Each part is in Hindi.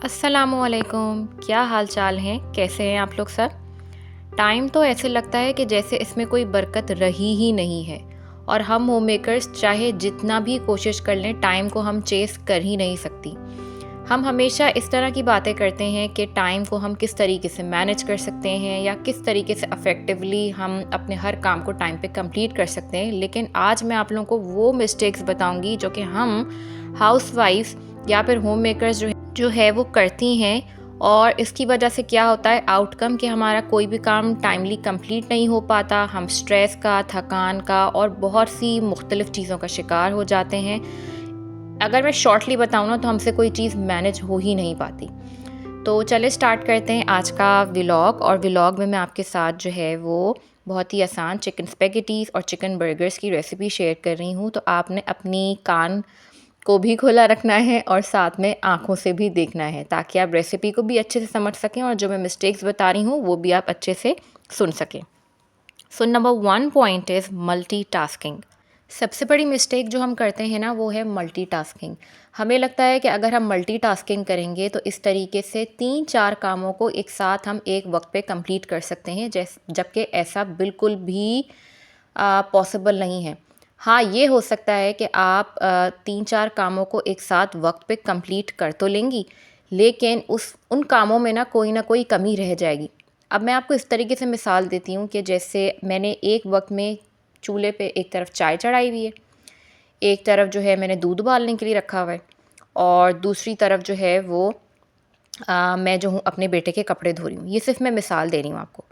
अस्सलामुअलैकुम, क्या हाल चाल हैं? कैसे हैं आप लोग सब? टाइम तो ऐसे लगता है कि जैसे इसमें कोई बरकत रही ही नहीं है और हम होममेकर्स चाहे जितना भी कोशिश कर लें टाइम को हम चेस कर ही नहीं सकती। हम हमेशा इस तरह की बातें करते हैं कि टाइम को हम किस तरीके से मैनेज कर सकते हैं या किस तरीके से इफ़ेक्टिवली हम अपने हर काम को टाइम पे कंप्लीट कर सकते हैं। लेकिन आज मैं आप लोगों को वो मिस्टेक्स बताऊंगी जो कि हम हाउसवाइफ्स या फिर होम मेकर्स जो है वो करती हैं, और इसकी वजह से क्या होता है आउटकम कि हमारा कोई भी काम टाइमली कंप्लीट नहीं हो पाता। हम स्ट्रेस का, थकान का और बहुत सी मुख्तलिफ़ चीज़ों का शिकार हो जाते हैं। अगर मैं शॉर्टली बताऊँ ना तो हमसे कोई चीज़ मैनेज हो ही नहीं पाती। तो चलिए स्टार्ट करते हैं आज का व्लॉग। और व्लॉग में मैं आपके साथ जो है वो बहुत ही आसान चिकन स्पेगेटीज़ और चिकन बर्गर्स की रेसिपी शेयर कर रही हूँ। तो आपने अपनी कान को भी खुला रखना है और साथ में आँखों से भी देखना है ताकि आप रेसिपी को भी अच्छे से समझ सकें और जो मैं मिस्टेक्स बता रही हूँ वो भी आप अच्छे से सुन सकें। So number 1 point is multitasking. सबसे बड़ी मिस्टेक जो हम करते हैं ना वो है मल्टीटास्किंग। हमें लगता है कि अगर हम मल्टीटास्किंग करेंगे तो इस तरीके से 3-4 कामों को एक साथ हम एक वक्त पे कंप्लीट कर सकते हैं, जबकि ऐसा बिल्कुल भी पॉसिबल नहीं है। हाँ, ये हो सकता है कि आप 3-4 कामों को एक साथ वक्त पे कंप्लीट कर तो लेंगी, लेकिन उन कामों में ना कोई कमी रह जाएगी। अब मैं आपको इस तरीके से मिसाल देती हूँ कि जैसे मैंने एक वक्त में चूल्हे पे एक तरफ चाय चढ़ाई हुई है, एक तरफ जो है मैंने दूध उबालने के लिए रखा हुआ है, और दूसरी तरफ जो है वो मैं जो हूँ अपने बेटे के कपड़े धो रही हूँ। ये सिर्फ मैं मिसाल दे रही हूँ आपको।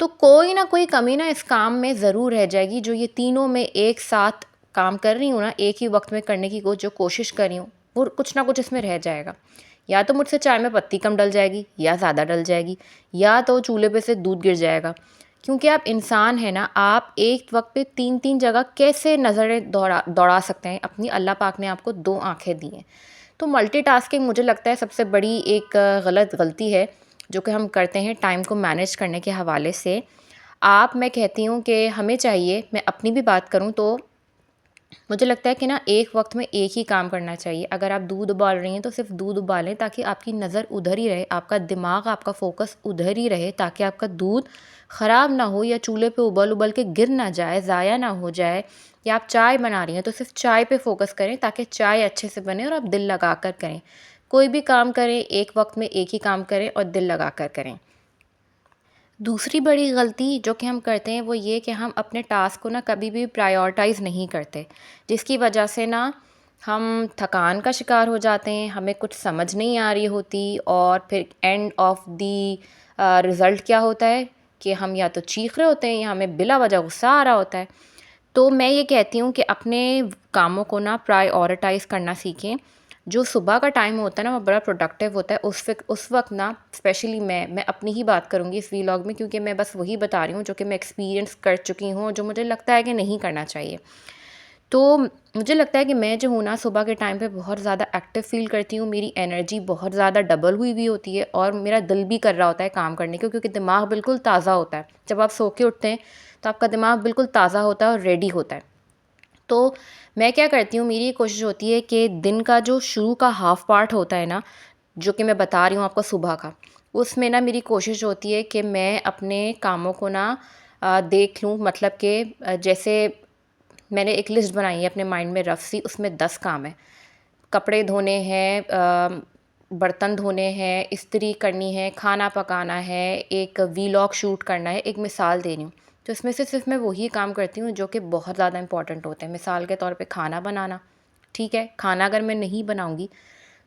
तो कोई ना कोई कमी ना इस काम में ज़रूर रह जाएगी। जो ये तीनों में एक साथ काम कर रही हूँ ना, एक ही वक्त में करने की जो कोशिश कर रही हूँ, वो कुछ ना कुछ इसमें रह जाएगा। या तो मुझसे चाय में पत्ती कम डल जाएगी या ज़्यादा डल जाएगी, या तो चूल्हे पे से दूध गिर जाएगा। क्योंकि आप इंसान हैं ना, आप एक वक्त पे 3-3 जगह कैसे नज़रें दौड़ा सकते हैं? अपनी अल्लाह पाक ने आपको 2 आँखें दी हैं। तो मल्टीटास्किंग मुझे लगता है सबसे बड़ी एक गलती है जो कि हम करते हैं टाइम को मैनेज करने के हवाले से। मैं कहती हूँ कि हमें चाहिए, मैं अपनी भी बात करूँ तो मुझे लगता है कि ना एक वक्त में एक ही काम करना चाहिए। अगर आप दूध उबाल रही हैं तो सिर्फ दूध उबालें ताकि आपकी नज़र उधर ही रहे, आपका दिमाग, आपका फोकस उधर ही रहे, ताकि आपका दूध ख़राब ना हो या चूल्हे पे उबल उबल के गिर ना जाए, ज़ाया ना हो जाए। या आप चाय बना रही हैं तो सिर्फ चाय पे फोकस करें ताकि चाय अच्छे से बने और आप दिल लगा कर करें। कोई भी काम करें एक वक्त में एक ही काम करें और दिल लगा कर करें। दूसरी बड़ी गलती जो कि हम करते हैं वो ये कि हम अपने टास्क को ना कभी भी प्रायोरिटाइज़ नहीं करते, जिसकी वजह से ना हम थकान का शिकार हो जाते हैं, हमें कुछ समझ नहीं आ रही होती, और फिर एंड ऑफ दी रिज़ल्ट क्या होता है कि हम या तो चीख रहे होते हैं या हमें बिला वजह गुस्सा आ रहा होता है। तो मैं ये कहती हूँ कि अपने कामों को ना प्रायोरिटाइज़ करना सीखें। जो सुबह का टाइम होता है ना वो बड़ा प्रोडक्टिव होता है। उस वक्त ना स्पेशली मैं अपनी ही बात करूँगी इस व्लॉग में, क्योंकि मैं बस वही बता रही हूँ जो कि मैं एक्सपीरियंस कर चुकी हूँ, जो मुझे लगता है कि नहीं करना चाहिए। तो मुझे लगता है कि मैं जो हूँ ना सुबह के टाइम पे बहुत ज़्यादा एक्टिव फ़ील करती हूँ, मेरी एनर्जी बहुत ज़्यादा डबल हुई हुई होती है और मेरा दिल भी कर रहा होता है काम करने को, क्योंकि दिमाग बिल्कुल ताज़ा होता है। जब आप सो के उठते हैं तो आपका दिमाग बिल्कुल ताज़ा होता है और रेडी होता है। तो मैं क्या करती हूँ, मेरी ये कोशिश होती है कि दिन का जो शुरू का हाफ़ पार्ट होता है ना, जो कि मैं बता रही हूँ आपको सुबह का, उसमें ना मेरी कोशिश होती है कि मैं अपने कामों को ना देख लूँ। मतलब कि जैसे मैंने एक लिस्ट बनाई है अपने माइंड में रफ सी, उसमें 10 काम है। कपड़े धोने हैं, बर्तन धोने हैं, इस्त्री करनी है, खाना पकाना है, एक व्लॉग शूट करना है। एक मिसाल दे रही हूँ, तो इसमें से सिर्फ मैं वही काम करती हूँ जो कि बहुत ज़्यादा इंपॉर्टेंट होते हैं। मिसाल के तौर पे खाना बनाना, ठीक है, खाना अगर मैं नहीं बनाऊँगी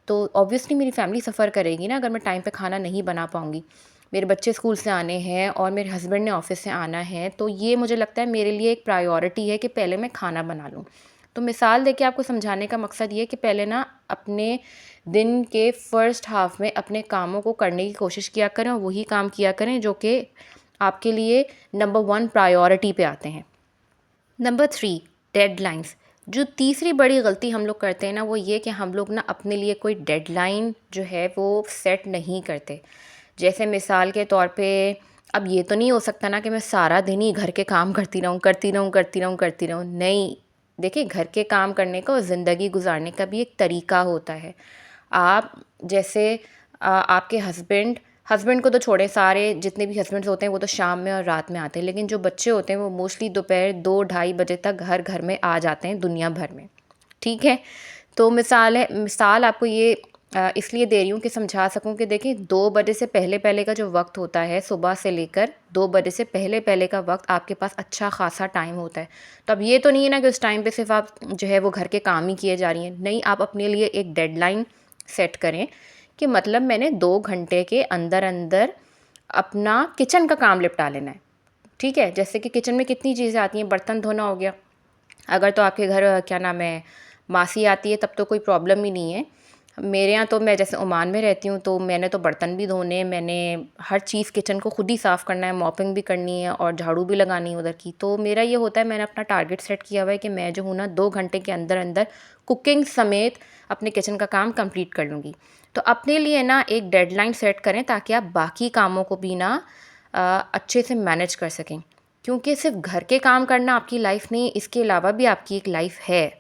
तो ऑब्वियसली मेरी फैमिली सफ़र करेगी ना, अगर मैं टाइम पे खाना नहीं बना पाऊँगी। मेरे बच्चे स्कूल से आने हैं और मेरे हस्बैंड ने ऑफ़िस से आना है, तो ये मुझे लगता है मेरे लिए एक प्रायोरिटी है कि पहले मैं खाना बना लूँ। तो मिसाल देके आपको समझाने का मकसद ये है कि पहले ना अपने दिन के फर्स्ट हाफ़ में अपने कामों को करने की कोशिश किया करें और वही काम किया करें जो कि आपके लिए नंबर 1 प्रायोरिटी पे आते हैं। Number 3, deadlines. जो तीसरी बड़ी गलती हम लोग करते हैं ना वो ये कि हम लोग ना अपने लिए कोई डेडलाइन जो है वो सेट नहीं करते। जैसे मिसाल के तौर पे, अब ये तो नहीं हो सकता ना कि मैं सारा दिन ही घर के काम करती रहूँ करती रहूँ करती रहूँ करती रहूँ। नहीं, देखिए, घर के काम करने का और ज़िंदगी गुजारने का भी एक तरीका होता है। आप जैसे आपके हस्बैंड हस्बैंड को तो छोड़ें, सारे जितने भी हस्बैंड्स होते हैं वो तो शाम में और रात में आते हैं, लेकिन जो बच्चे होते हैं वो मोस्टली दोपहर 2-2:30 बजे तक हर घर में आ जाते हैं दुनिया भर में, ठीक है। तो मिसाल आपको ये इसलिए दे रही हूँ कि समझा सकूँ कि देखिए 2 बजे से पहले पहले का जो वक्त होता है, सुबह से लेकर 2 बजे से पहले पहले का वक्त आपके पास अच्छा खासा टाइम होता है। तो अब ये तो नहीं है ना कि उस टाइम पे सिर्फ आप जो है वो घर के काम ही किए जा रही हैं, नहीं, आप अपने लिए एक डेडलाइन सेट करें कि मतलब मैंने 2 घंटे के अंदर अंदर अपना किचन का काम निपटा लेना है, ठीक है। जैसे कि किचन में कितनी चीज़ें आती हैं, बर्तन धोना हो गया, अगर तो आपके घर क्या नाम है मासी आती है तब तो कोई प्रॉब्लम ही नहीं है। मेरे यहाँ तो मैं जैसे ओमान में रहती हूँ तो मैंने तो बर्तन भी धोने, मैंने हर चीज़ किचन को खुद ही साफ़ करना है, मॉपिंग भी करनी है और झाड़ू भी लगानी है उधर की। तो मेरा ये होता है, मैंने अपना टारगेट सेट किया हुआ है कि मैं जो हूँ ना 2 घंटे के अंदर अंदर कुकिंग समेत अपने किचन का काम कंप्लीट कर लूँगी। तो अपने लिए ना एक डेडलाइन सेट करें ताकि आप बाकी कामों को भी ना अच्छे से मैनेज कर सकें, क्योंकि सिर्फ घर के काम करना आपकी लाइफ नहीं, इसके अलावा भी आपकी एक लाइफ है।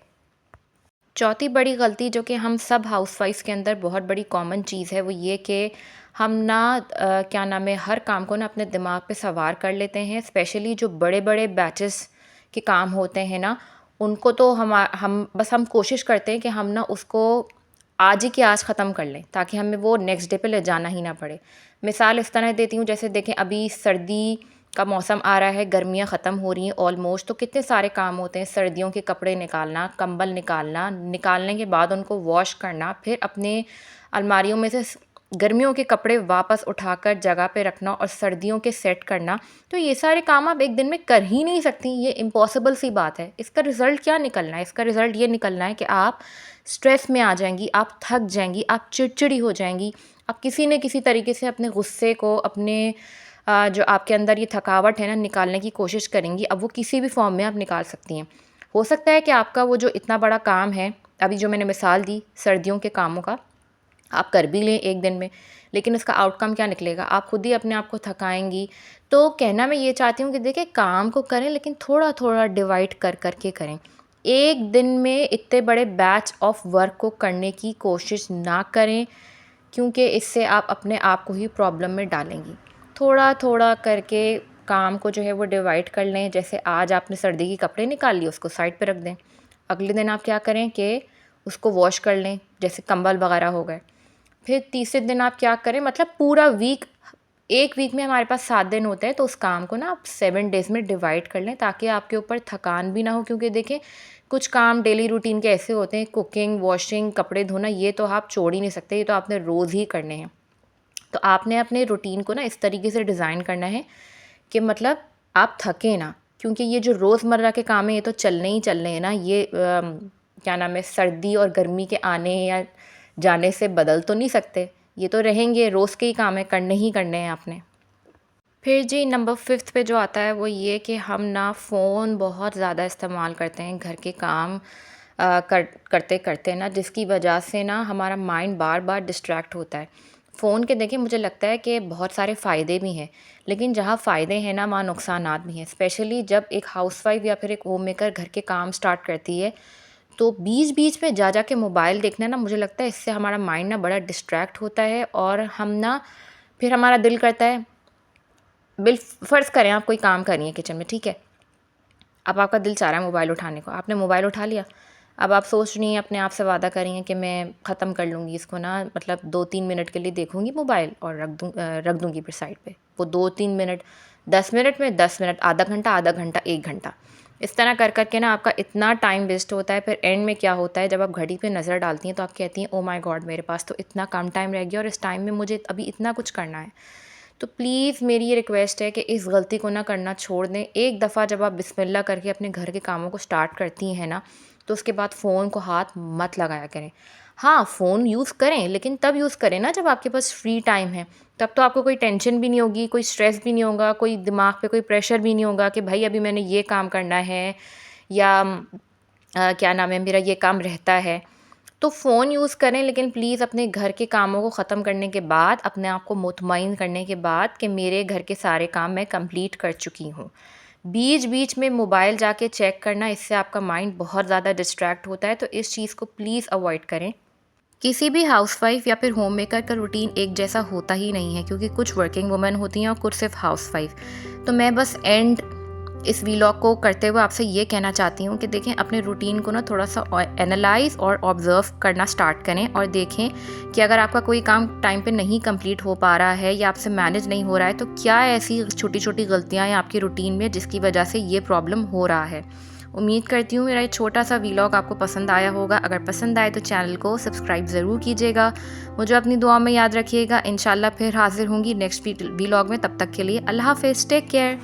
चौथी बड़ी गलती जो कि हम सब हाउसवाइफ्स के अंदर बहुत बड़ी कॉमन चीज़ है वो ये कि हम ना क्या नाम है हर काम को ना अपने दिमाग पे सवार कर लेते हैं, स्पेशली जो बड़े बड़े बैचेस के काम होते हैं ना, उनको तो हम कोशिश करते हैं कि हम ना उसको आज ही के आज ख़त्म कर लें ताकि हमें वो नेक्स्ट डे पे ले जाना ही ना पड़े। मिसाल इस तरह देती हूँ, जैसे देखें अभी सर्दी का मौसम आ रहा है, गर्मियाँ ख़त्म हो रही हैं ऑलमोस्ट, तो कितने सारे काम होते हैं, सर्दियों के कपड़े निकालना, कंबल निकालना, निकालने के बाद उनको वॉश करना, फिर अपने अलमारियों में से गर्मियों के कपड़े वापस उठाकर जगह पे रखना और सर्दियों के सेट करना। तो ये सारे काम आप एक दिन में कर ही नहीं सकती, ये इम्पॉसिबल सी बात है। इसका रिज़ल्ट क्या निकलना है? इसका रिज़ल्ट ये निकलना है कि आप स्ट्रेस में आ जाएंगी, आप थक जाएंगी, आप चिड़चिड़ी हो जाएंगी, आप किसी न किसी तरीके से अपने गुस्से को, अपने जो आपके अंदर ये थकावट है ना, निकालने की कोशिश करेंगी। अब वो किसी भी फॉर्म में आप निकाल सकती हैं। हो सकता है कि आपका वो जो इतना बड़ा काम है, अभी जो मैंने मिसाल दी सर्दियों के कामों का, आप कर भी लें एक दिन में, लेकिन इसका आउटकम क्या निकलेगा? आप खुद ही अपने आप को थकाएँगी। तो कहना मैं ये चाहती हूँ कि देखिए काम को करें लेकिन थोड़ा-थोड़ा डिवाइड कर कर के करें। एक दिन में इतने बड़े बैच ऑफ वर्क को करने की कोशिश ना करें, क्योंकि इससे आप अपने आप को ही प्रॉब्लम में डालेंगी। थोड़ा-थोड़ा करके काम को जो है वो डिवाइड कर लें। जैसे आज आपने सर्दी के कपड़े निकाल लिए, उसको साइड पे रख दें। अगले दिन आप क्या करें कि उसको वॉश कर लें, जैसे कंबल वगैरह हो गए। फिर तीसरे दिन आप क्या करें, मतलब पूरा वीक, एक वीक में हमारे पास 7 दिन होते हैं, तो उस काम को ना आप 7 डेज़ में डिवाइड कर लें ताकि आपके ऊपर थकान भी ना हो। क्योंकि देखें कुछ काम डेली रूटीन के ऐसे होते हैं, कुकिंग, वॉशिंग, कपड़े धोना, ये तो आप छोड़ ही नहीं सकते, ये तो आपने रोज़ ही करने हैं। तो आपने अपने रूटीन को ना इस तरीके से डिज़ाइन करना है कि मतलब आप थकें ना, क्योंकि ये जो रोज़मर्रा के काम है ये तो चलने ही चलने हैं ना। ये क्या नाम है, सर्दी और गर्मी के आने या जाने से बदल तो नहीं सकते, ये तो रहेंगे, रोज़ के ही काम है, करने ही करने हैं आपने। फिर जी नंबर 5th पे जो आता है वो ये कि हम ना फ़ोन बहुत ज़्यादा इस्तेमाल करते हैं घर के काम करते करते ना, जिसकी वजह से ना हमारा माइंड बार बार डिस्ट्रैक्ट होता है। फ़ोन के देखिए मुझे लगता है कि बहुत सारे फ़ायदे भी हैं, लेकिन जहाँ फ़ायदे हैं ना वहाँ नुकसानात भी हैं। स्पेशली जब एक हाउसवाइफ़ या फिर एक होम मेकर घर के काम स्टार्ट करती है, तो बीच-बीच में जा के मोबाइल देखना ना, मुझे लगता है इससे हमारा माइंड ना बड़ा डिस्ट्रैक्ट होता है और हम ना, फिर हमारा दिल करता है, फ़र्ज़ करें आप कोई काम कर रही हैं किचन में, ठीक है? अब आपका दिल चाह रहा है मोबाइल उठाने को, आपने मोबाइल उठा लिया। अब आप सोच रही हैं, अपने आप से वादा कर रही हैं कि मैं ख़त्म कर लूँगी इसको ना, मतलब 2-3 मिनट के लिए देखूँगी मोबाइल और रख दूँगी फिर साइड पे। वो 2-3 मिनट, 10 मिनट में 10 मिनट, आधा घंटा, 1 घंटा, इस तरह कर के ना आपका इतना टाइम वेस्ट होता है। फिर एंड में क्या होता है, जब आप घड़ी पे नज़र डालती हैं तो आप कहती हैं, ओह माय गॉड, मेरे पास तो इतना कम टाइम रह गया और इस टाइम में मुझे अभी इतना कुछ करना है। तो प्लीज़ मेरी ये रिक्वेस्ट है कि इस गलती को ना करना छोड़ दें। एक दफ़ा जब आप बिस्मिल्लाह करके अपने घर के कामों को स्टार्ट करती हैं ना, तो उसके बाद फ़ोन को हाथ मत लगाया करें। हाँ, फ़ोन यूज़ करें, लेकिन तब यूज़ करें ना जब आपके पास फ्री टाइम है। तब तो आपको कोई टेंशन भी नहीं होगी, कोई स्ट्रेस भी नहीं होगा, कोई दिमाग पे कोई प्रेशर भी नहीं होगा कि भाई अभी मैंने ये काम करना है या क्या नाम है, मेरा ये काम रहता है। तो फ़ोन यूज़ करें, लेकिन प्लीज़ अपने घर के कामों को ख़त्म करने के बाद, अपने आप को मुतमईन करने के बाद कि मेरे घर के सारे काम मैं कंप्लीट कर चुकी हूँ। बीच-बीच में मोबाइल जाके चेक करना, इससे आपका माइंड बहुत ज़्यादा डिस्ट्रैक्ट होता है, तो इस चीज़ को प्लीज़ अवॉइड करें। किसी भी हाउसवाइफ या फिर होम मेकर का रूटीन एक जैसा होता ही नहीं है, क्योंकि कुछ वर्किंग वुमेन होती हैं और कुछ सिर्फ हाउसवाइफ। तो मैं बस एंड इस वीलॉग को करते हुए आपसे ये कहना चाहती हूँ कि देखें, अपने रूटीन को ना थोड़ा सा एनालाइज और ऑब्ज़र्व करना स्टार्ट करें और देखें कि अगर आपका कोई काम टाइम पे नहीं कंप्लीट हो पा रहा है या आपसे मैनेज नहीं हो रहा है, तो क्या ऐसी छोटी छोटी गलतियाँ हैं आपकी रूटीन में जिसकी वजह से ये प्रॉब्लम हो रहा है। उम्मीद करती हूँ मेरा ये छोटा सा वीलॉग आपको पसंद आया होगा। अगर पसंद आए तो चैनल को सब्सक्राइब ज़रूर कीजिएगा। मुझे अपनी दुआ में याद रखिएगा। इंशाल्लाह फिर हाजिर होंगी नेक्स्ट वीलॉग में। तब तक के लिए अल्लाह हाफ़िज़, टेक केयर।